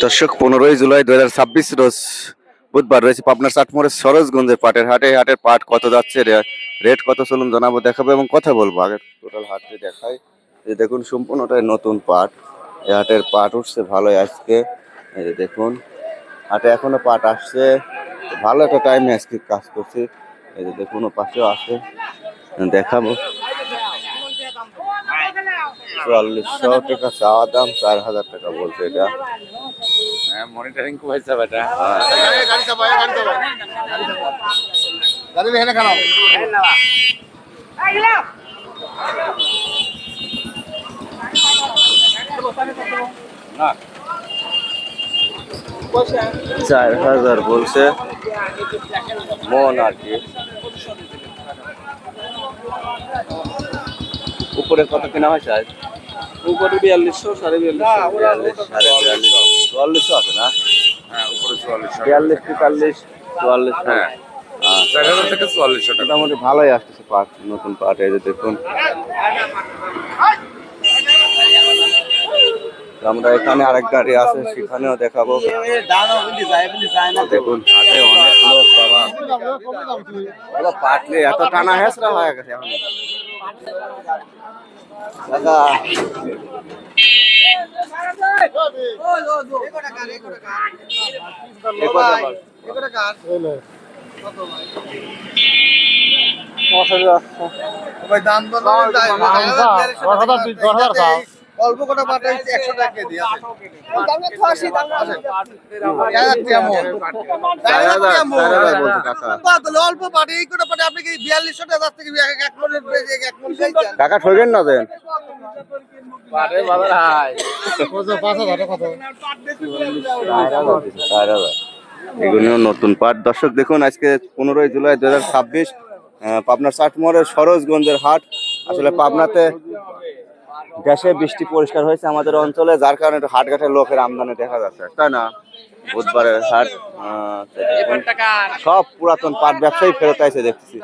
দর্শক 15ই জুলাই 2026 রোজ বুধবার রয়েছে পাবনার চাটমোড়ের সরোজগঞ্জের পাটের হাটে। হাটের পাট কত যাচ্ছে, রেট কত চলুন জানাবো, দেখাবো এবং কথা বলবো। আগে টোটাল হাটটি দেখাই। এই দেখুন সম্পূর্ণটাই নতুন পাট। এই হাটের পাট উঠছে ভালোই আজকে। এই যে দেখুন হাটে এখনো পাট আসছে, ভালো একটা টাইমে আজকে কাজ করছি। এই যে দেখুন ও পাশেও আছে, দেখাবো। 4400 টাকা চাওয়া দাম, 4000 টাকা বলছে এটা। মনিটরিং করেছে বেটা। না 4000 বলছে মন আর কি। উপরে কত কেনা হয়েছে আজ? উপরে 4200 4250 4400 আছে না? হ্যাঁ উপরে 4400 42 43 44। হ্যাঁ 4000 থেকে 4400 টাকা। মোটামুটি ভালোই আসতেছে পাট, নতুন পাট। এই যে দেখুন আমরা এখানে আরেক গাড়ি আছে, সেখানেও দেখাবো। দেখুন হাটে অনেক লোক বাবা, বাবা পাট নিয়ে এত টানা হেঁচড়া হয়ে গেছে এখন। দাদা অল্প কটা পাটা 100 টাকা দিয়ে আছে। অল্প পাটে এই কটা পাটে আপনি কি 4200 টাকা থেকে 1 মনের 1 মন চাইছেন? টাকা ঠকেন না দেন। পারে বাজার হাই কত 5000 কত? 4000। এগুলিও নতুন পাট। দর্শক দেখুন আজকে 15ই জুলাই 2026 পাবনার চাটমোহরের সরোজগঞ্জের হাট। আসলে পাবনাতে গ্যাসে বৃষ্টি পরিষ্কার হয়েছে আমাদের অঞ্চলে, যার কারণে একটু হাটঘাটের লোকের আমদানি দেখা যাচ্ছে, তাই না? বুধবারের হাট। সব পুরাতন পাট ব্যবসায়ী ফেরত আইছে দেখতেছি।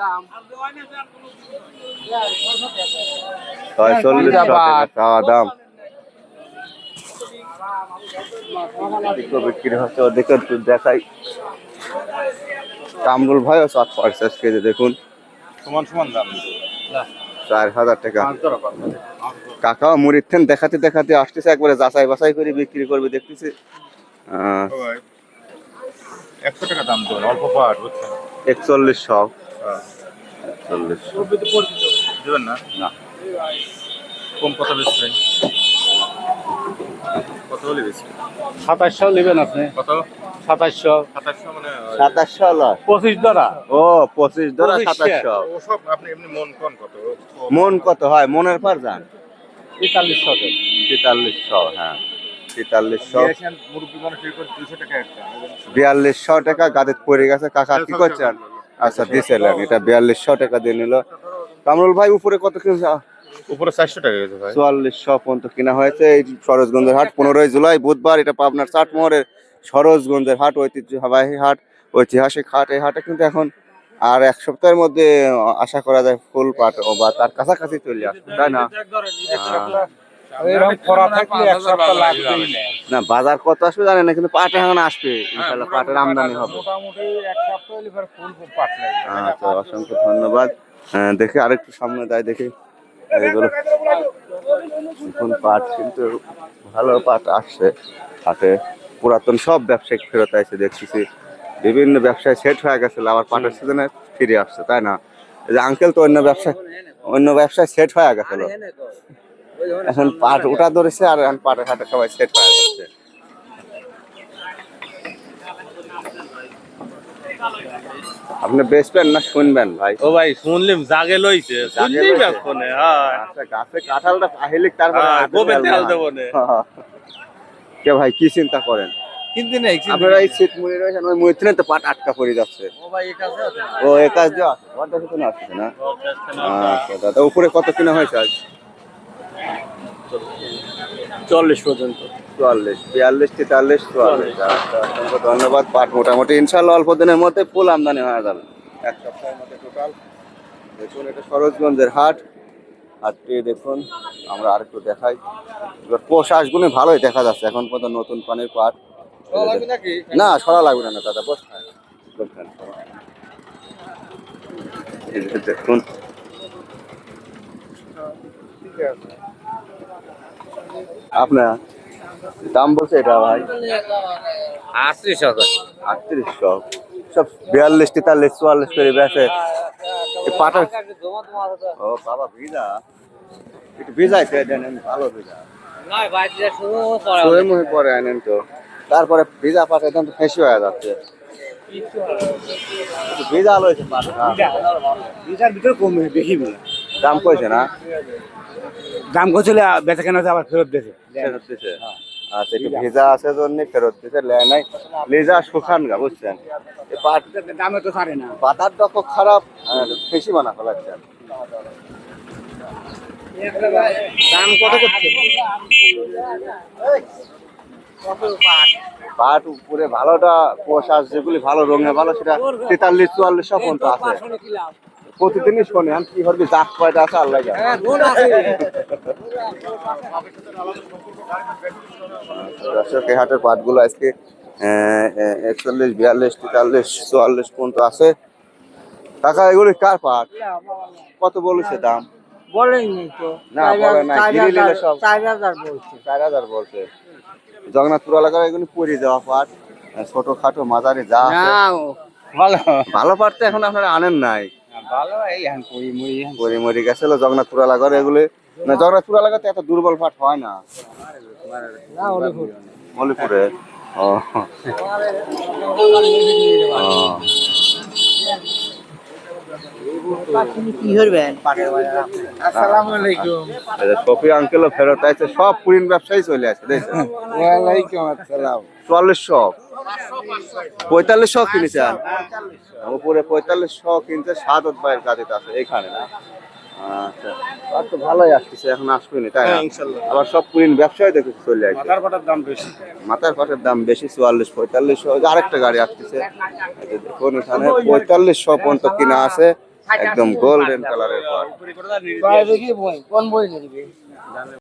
4600 টাকা চাওয়া দাম। এদিকেও বিক্রি হচ্ছে, ওদিকে একটু দেখাই। কামরুল ভাইও 750 কেজি দেখুন, সমান সমান দাম 4000 টাকা। কাকাও মুড়ির দেখাতে দেখাতে আসতেছে, একবারে যাচাই বাছাই করে বিক্রি করবে দেখতেছি। 100 টাকা দাম তো অল্প পাট বুঝছেন। 4100 দিবেন না না কোন কথা বেচছেন? কত হলে বেচবেন? 2700 নেবেন আপনি? কত? 2700 2700 মানে 2700 লয়। 25 ধরা। ও 25 ধরা 2700। ওসব আপনি এমনি মন কোন কত? মন কত হয়? মনের পর যান 4300 দেন। 4300। হ্যাঁ 4300। এশিয়ান মুরগি মানুষ এই করে 200 টাকা একটা। 4200 টাকা গাদিত পড়ে গেছে। কাকা কি করছেন? আচ্ছা দিছিলেন, এটা 4200 টাকা দিয়ে নিল। কামরুল ভাই উপরে কত কিনছে? উপরে 400 টাকা গেছে ভাই। 4400 পর্যন্ত কিনা হয়েছে। এই সরোজগঞ্জের হাট 15ই জুলাই বুধবার, এটা পাবনার চাটমোহরের সরোজগঞ্জের হাট, ঐতিহ্যবাহী হাট, ঐতিহাসিক হাট। এই হাটে কিন্তু এখন আর এক সপ্তাহের মধ্যে আশা করা যায় ফুল পাট বা তার কাছাকাছি চলে আসবে, তাই না? এরকম খরা থাকলে এক সপ্তাহ লাগবেই না। না বাজার কত আসবে জানেন না, কিন্তু পাট এখন আসবে ইনশাআল্লাহ, পাটের আমদানি হবে। মোটামুটি এক সপ্তাহ হলে ফুল পাট লাগবে। আচ্ছা অসংখ্য ধন্যবাদ। দেখে আরেকটু সামনে যায় দেখি এইগুলো। এখন পাট কিন্তু ভালো পাট আসছে হাটে। পুরাতন সব ব্যবসায়িক ফেরত আসছে দেখতেছি। বিভিন্ন ব্যবসায় সেট হয়ে গেছিল, আবার পাটের সিজনে ফিরে আসছে, তাই না? এই যে আঙ্কেল তো অন্য ব্যবসায় সেট হয়ে গেছিল, এখন পাট উঠা ধরেছে আর এখন পাটের হাটে সবাই সেট হয়ে যাচ্ছে। আপনি বেচবেন না শুনবেন ভাই? ও ভাই শুনলিম জাগে লইছে শুনলি ফোনে। হ্যাঁ আচ্ছা গাছে কাঁঠালটা আহিলিক তারপরে গোবে তেল দেব নে। কে ভাই কি চিন্তা করেন? কিন্তু নেই আপনারা এই শীত মুড়ি রয়েছেন, ওই মুড়ি তো পাট আটকা পড়ে যাচ্ছে। ও ভাই এই কাছে আছে ও এক কাজ দেওয়া আছে, ওর কাছে কোনো আসছে না। আচ্ছা দাদা উপরে কত কিনা হয়েছে আজ? 40 পর্যন্ত। 44 42 43 44। আচ্ছা অসংখ্য ধন্যবাদ। পাট মোটামুটি ইনশাল্লাহ অল্প দিনের মধ্যে ফুল আমদানি হয়ে যাবে, এক সপ্তাহের মধ্যে টোটাল। দেখুন এটা সরোজগঞ্জের হাট। হাটটি দেখুন, আমরা আরেকটু দেখাই। এবার পোষ আসগুনে ভালোই দেখা যাচ্ছে এখন পর্যন্ত, নতুন পানির পাট। লাগবে নাকি? না সরা লাগবে না দাদা, বসখান বসখান। এই যে দেখুন আপনার দাম বলছে এটা ভাই 38,000 3800, সব 42 43 44 করে বেচে। এই পাটার ও বাবা ভিজা, একটু ভিজাইতে দেন, ভালো ভিজা নয় ভাই শুরু সোয়ে মুহে পরে আনেন তো, তারপরে ভিজা পাটা একদম ফেঁসি হয়ে যাচ্ছে। একটু ভিজা লইছে পাটা, ভিজার ভিতরে কমবে বেশি বলে দাম কইছে না, দাম করছিল বেচা কেনা আবার ফেরত দিয়েছে ফেরত দিছে। আচ্ছা একটু ভিজা আছে জন্য ফেরত দিছে, লেয় নাই লেজা শুকান গা বুঝছেন। এই পাট দামে তো ছাড়ে না। পাতার ডক খারাপ, আর ফেঁসি বানা ফেলাচ্ছেন। দাম কত করছে? পাট উপরে ভালোটা পোশাক যেগুলি ভালো রঙে ভালো সেটা 43 44 পর্যন্ত আছে। প্রতিদিনই শোনে আমি কি করবি, জাত কয়টা আছে আল্লাহ জানে। দর্শক এই হাটের পাটগুলো আজকে 41 42 43 44 পর্যন্ত আছে। কাকা এগুলি কার পাট, কত বলেছে দাম? বলেনি তো। না বলে না, গিরি নিলে সব 4000 বলছে। 4000 বলছে। জগন্নাথপুর এলাকার এগুলি পরি দেওয়া পাট, ছোট খাটো মাঝারি যা আছে। ভালো ভালো পাট তো এখন আপনারা আনেন নাই, ভালো এই এখন কই মুই পরি মরি গেছিল জগন্নাথপুর এলাকার এগুলি। না জগন্নাথপুর এলাকাতে এত দুর্বল পাট হয় না, মলিপুরে। ও কি করবেন? আসসালামু আলাইকুম। শফি আঙ্কেলও ফেরত আছে, সব পুরিন ব্যবসায়ী চলে আসে দেখছেন। ওয়ালাইকুম আসসালাম। 4400 4500 কিনেছেন, উপরে 4500 কিনছে। সাদত ভাইয়ের কাছে আছে এখানে না। আচ্ছা আর তো ভালোই আসতেছে, এখন আসবেনি তাই না? আবার সব পুরিন ব্যবসায়ী দেখে চলে আসে। মাথার পাটার দাম বেশি। মাথার পাটের দাম বেশি 44 4500। আরেকটা গাড়ি আসতেছে, এই যে দেখুন এখানে 4500 পর্যন্ত কিনা আছে, একদম গোল্ডেন কালারের পাট। কোন বই নিবি?